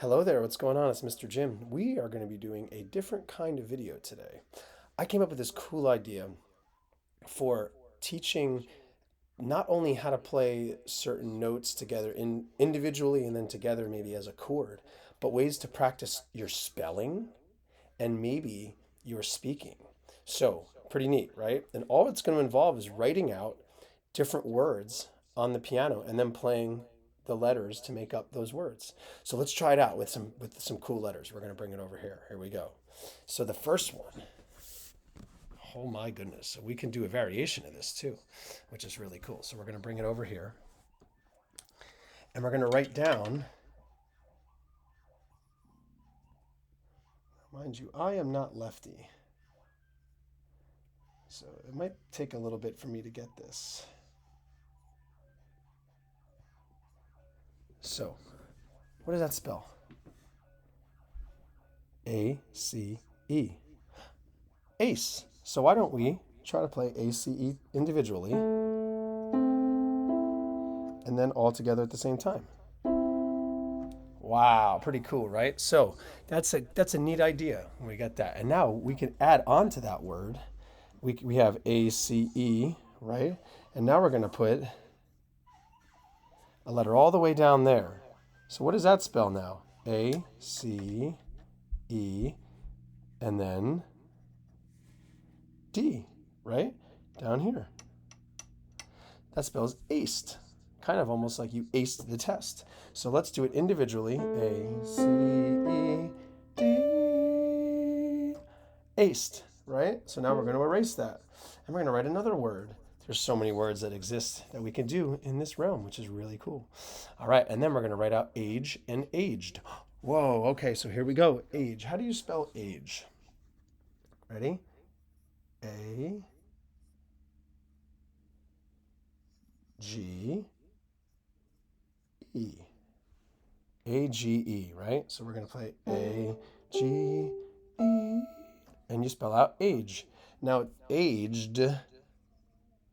Hello there, what's going on? It's Mr. Jim. We are going to be doing a different kind of video today. I came up with this cool idea for teaching not only how to play certain notes together individually and then together maybe as a chord, but ways to practice your spelling and maybe your speaking. So, pretty neat, right? And all it's going to involve is writing out different words on the piano and then playing the letters to make up those words. So let's try it out with some cool letters. We're going to bring it over here. Here we go. So the first one, oh my goodness. So we can do a variation of this too, which is really cool. So we're going to bring it over here and we're going to write down, mind you, I am not lefty. So it might take a little bit for me to get this. So, what does that spell? A-C-E. Ace. So why don't we try to play A-C-E individually and then all together at the same time? Wow, pretty cool, right? So that's a neat idea. We got that. And now we can add on to that word. We have A-C-E, right? And now we're going to put a letter all the way down there. So what does that spell now? A-C-E and then D, right? Down here. That spells aced. Kind of almost like you aced the test. So let's do it individually. A-C-E-D. Aced, right? So now we're going to erase that. And we're going to write another word. There's so many words that exist that we can do in this realm, which is really cool. All right, and then we're going to write out age and aged. Whoa, okay, so here we go. Age. How do you spell age? Ready? A G E. A G E, right? So we're going to play A G E. And you spell out age. Now, aged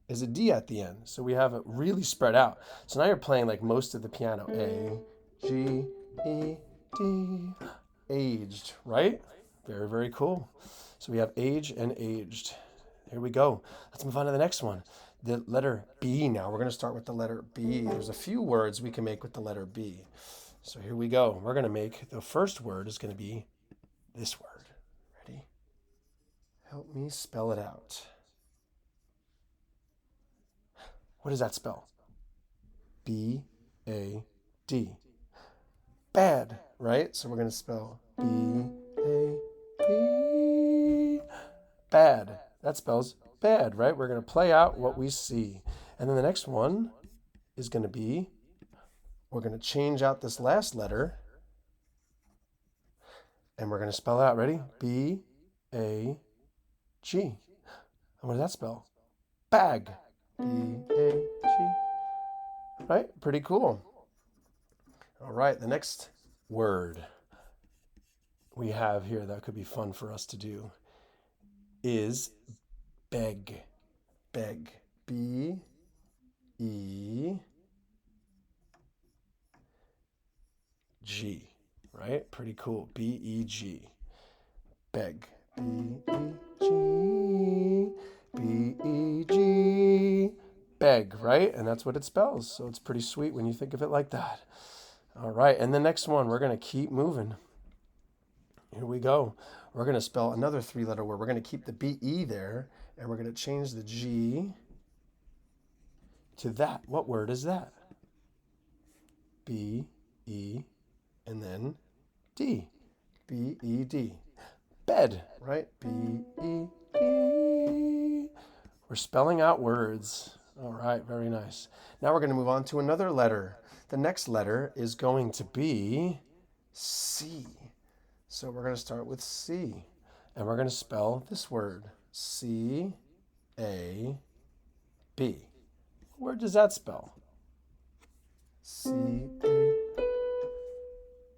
is a D at the end. So we have it really spread out. So now you're playing like most of the piano. A G E D. Aged, right? Very, very cool. So we have age and aged. Here we go. Let's move on to the next one. The letter B now. We're going to start with the letter B. There's a few words we can make with the letter B. So here we go. We're going to make the first word is going to be this word. Ready? Help me spell it out. What does that spell? B-A-D. Bad, right? So we're going to spell B-A-D. Bad. That spells bad, right? We're going to play out what we see. And then the next one is going to be, we're going to change out this last letter and we're going to spell out, ready? B-A-G. And what does that spell? Bag. B-A-G. Right? Pretty cool. All right, the next word we have here that could be fun for us to do is beg. Beg. B E G. Right? Pretty cool. B E G. Beg. B E G. B E G. Beg, right? And that's what it spells. So it's pretty sweet when you think of it like that. All right, and the next one, we're going to keep moving. Here we go. We're going to spell another three-letter word. We're going to keep the B-E there, and we're going to change the G to that. What word is that? B-E, and then D. B-E-D. Bed, right? B-E-D. We're spelling out words. All right, very nice. Now we're going to move on to another letter. The next letter is going to be C. So we're going to start with C. And we're going to spell this word. C-A-B. What word does that spell? C-A.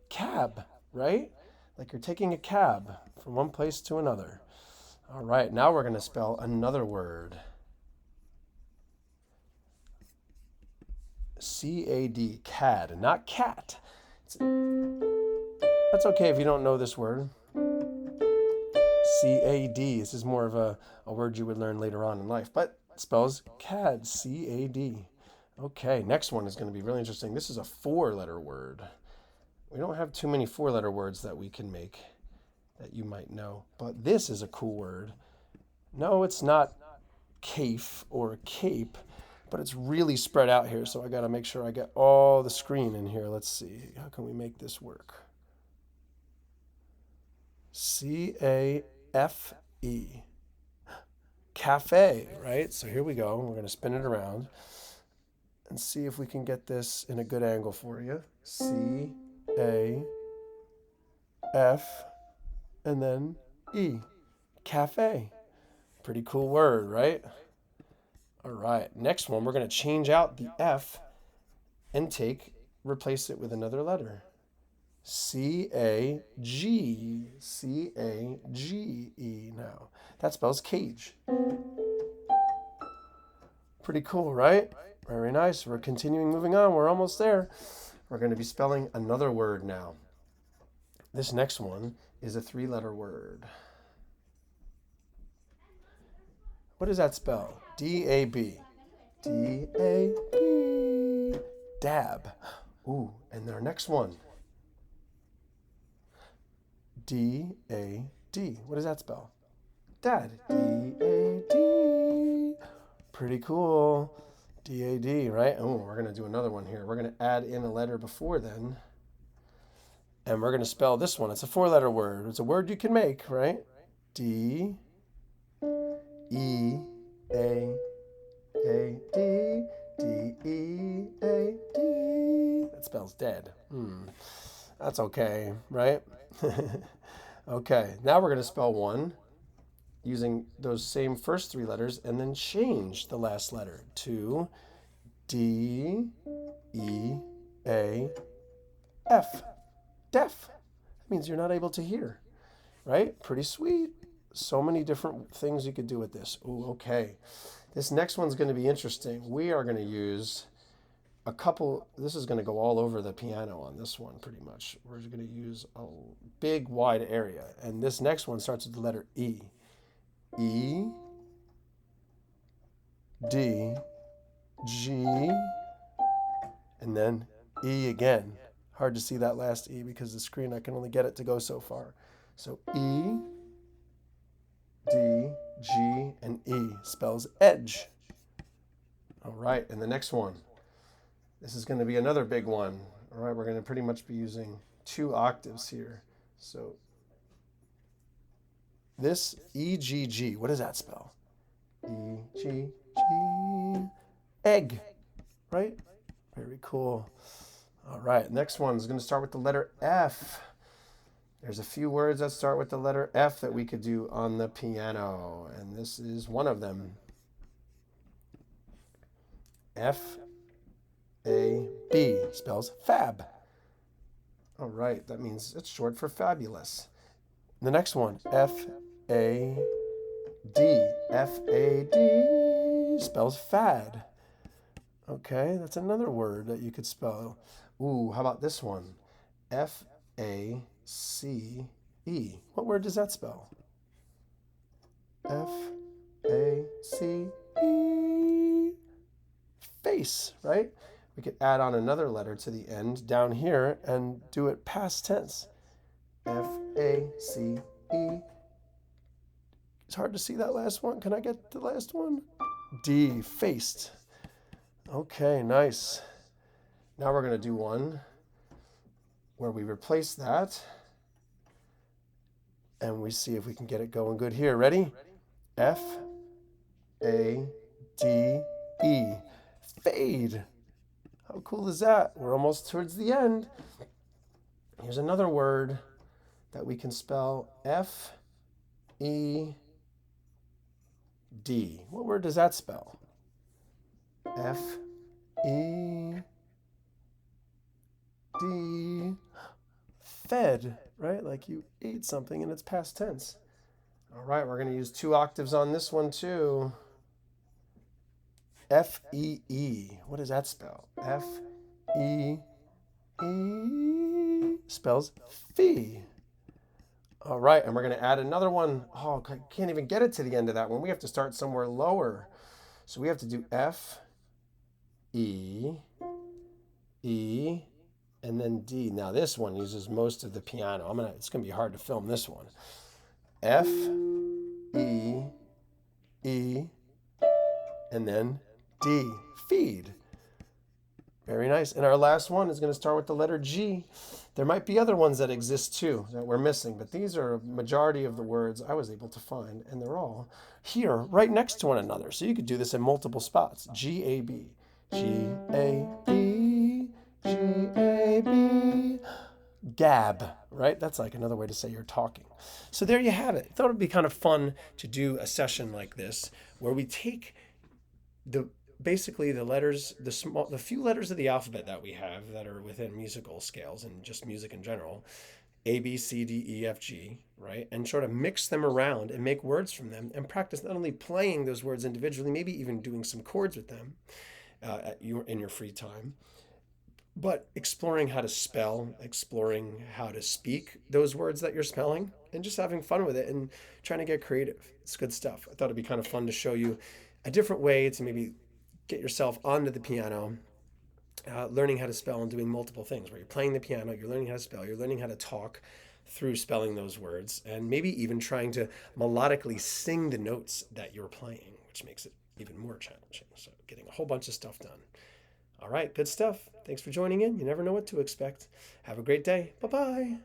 Cab, right? Like you're taking a cab from one place to another. All right, now we're going to spell another word. C-A-D, cad, not cat. It's That's okay if you don't know this word. C-A-D. This is more of a word you would learn later on in life, but it spells CAD. C-A-D. Okay, next one is going to be really interesting. This is a 4-letter word. We don't have too many 4-letter words that we can make that you might know, but this is a cool word. No, it's not cafe or cape, but it's really spread out here, so I got to make sure I get all the screen in here. Let's see. How can we make this work? C-A-F-E. Cafe, right? So here we go. We're going to spin it around and see if we can get this in a good angle for you. C-A-F and then E. Cafe. Pretty cool word, right? All right. Next one, we're going to change out the F and replace it with another letter. C-A-G. C-A-G-E now. That spells cage. Pretty cool, right? Very nice. We're continuing moving on. We're almost there. We're going to be spelling another word now. This next one is a 3-letter word. What does that spell? D-A-B. D-A-B. Dab. Ooh, and our next one. D-A-D. What does that spell? Dad. D-A-D. Pretty cool. D-A-D, right? Oh, we're going to do another one here. We're going to add in a letter before then. And we're going to spell this one. It's a 4-letter word. It's a word you can make, right? D-E-A-A-D. D-E-A-D. That spells dead. That's okay, right? Okay, now we're going to spell one using those same first 3 letters and then change the last letter to D-E-A-F. Deaf. That means you're not able to hear, right? Pretty sweet. So many different things you could do with this. Ooh, okay. This next one's going to be interesting. We are going to use a couple, this is going to go all over the piano on this one pretty much. We're going to use a big wide area. And this next one starts with the letter E. E, D, G, and then E again. Hard to see that last E because the screen, I can only get it to go so far. So E, D, G, and E spells edge. All right, and the next one. This is going to be another big one. All right, we're going to pretty much be using 2 octaves here. So this E-G-G, what does that spell? E-G-G, egg, right? Very cool. All right, next one is going to start with the letter F. There's a few words that start with the letter F that we could do on the piano, and this is one of them. F-A-B spells fab. All right, that means it's short for fabulous. The next one, F-A-D. F-A-D spells fad. Okay, that's another word that you could spell. Ooh, how about this one? F-A-C-E. What word does that spell? F-A-C-E. Face, right? We could add on another letter to the end down here and do it past tense. F-A-C-E. It's hard to see that last one. Can I get the last one? D, faced. Okay, nice. Now we're going to do one where we replace that. And we see if we can get it going good here. Ready? F-A-D-E. Fade. How cool is that? We're almost towards the end. Here's another word that we can spell F-E-D. What word does that spell? F-E-D. Fed, right? Like you ate something and it's past tense. All right, we're going to use 2 octaves on this one too. F-E-E. What does that spell? F-E-E. spells fee. All right, and we're going to add another one. Oh, I can't even get it to the end of that one. We have to start somewhere lower. So we have to do F, E, E, and then D. Now this one uses most of the piano. It's gonna be hard to film this one. F, E, E, and then D. Feed. Very nice. And our last one is going to start with the letter G. There might be other ones that exist too that we're missing, but these are a majority of the words I was able to find, and they're all here right next to one another. So you could do this in multiple spots. G A B, G A B, G A B. Gab, right? That's like another way to say you're talking. So there you have it. I thought it'd be kind of fun to do a session like this where we take the basically the letters, the few letters of the alphabet that we have that are within musical scales and just music in general, A, B, C, D, E, F, G, right? And sort of mix them around and make words from them and practice not only playing those words individually, maybe even doing some chords with them in your free time, but exploring how to spell, exploring how to speak those words that you're spelling, and just having fun with it and trying to get creative. It's good stuff. I thought it'd be kind of fun to show you a different way to maybe get yourself onto the piano, learning how to spell and doing multiple things where you're playing the piano, you're learning how to spell, you're learning how to talk through spelling those words, and maybe even trying to melodically sing the notes that you're playing, which makes it even more challenging. So getting a whole bunch of stuff done. All right, good stuff. Thanks for joining in. You never know what to expect. Have a great day. Bye-bye.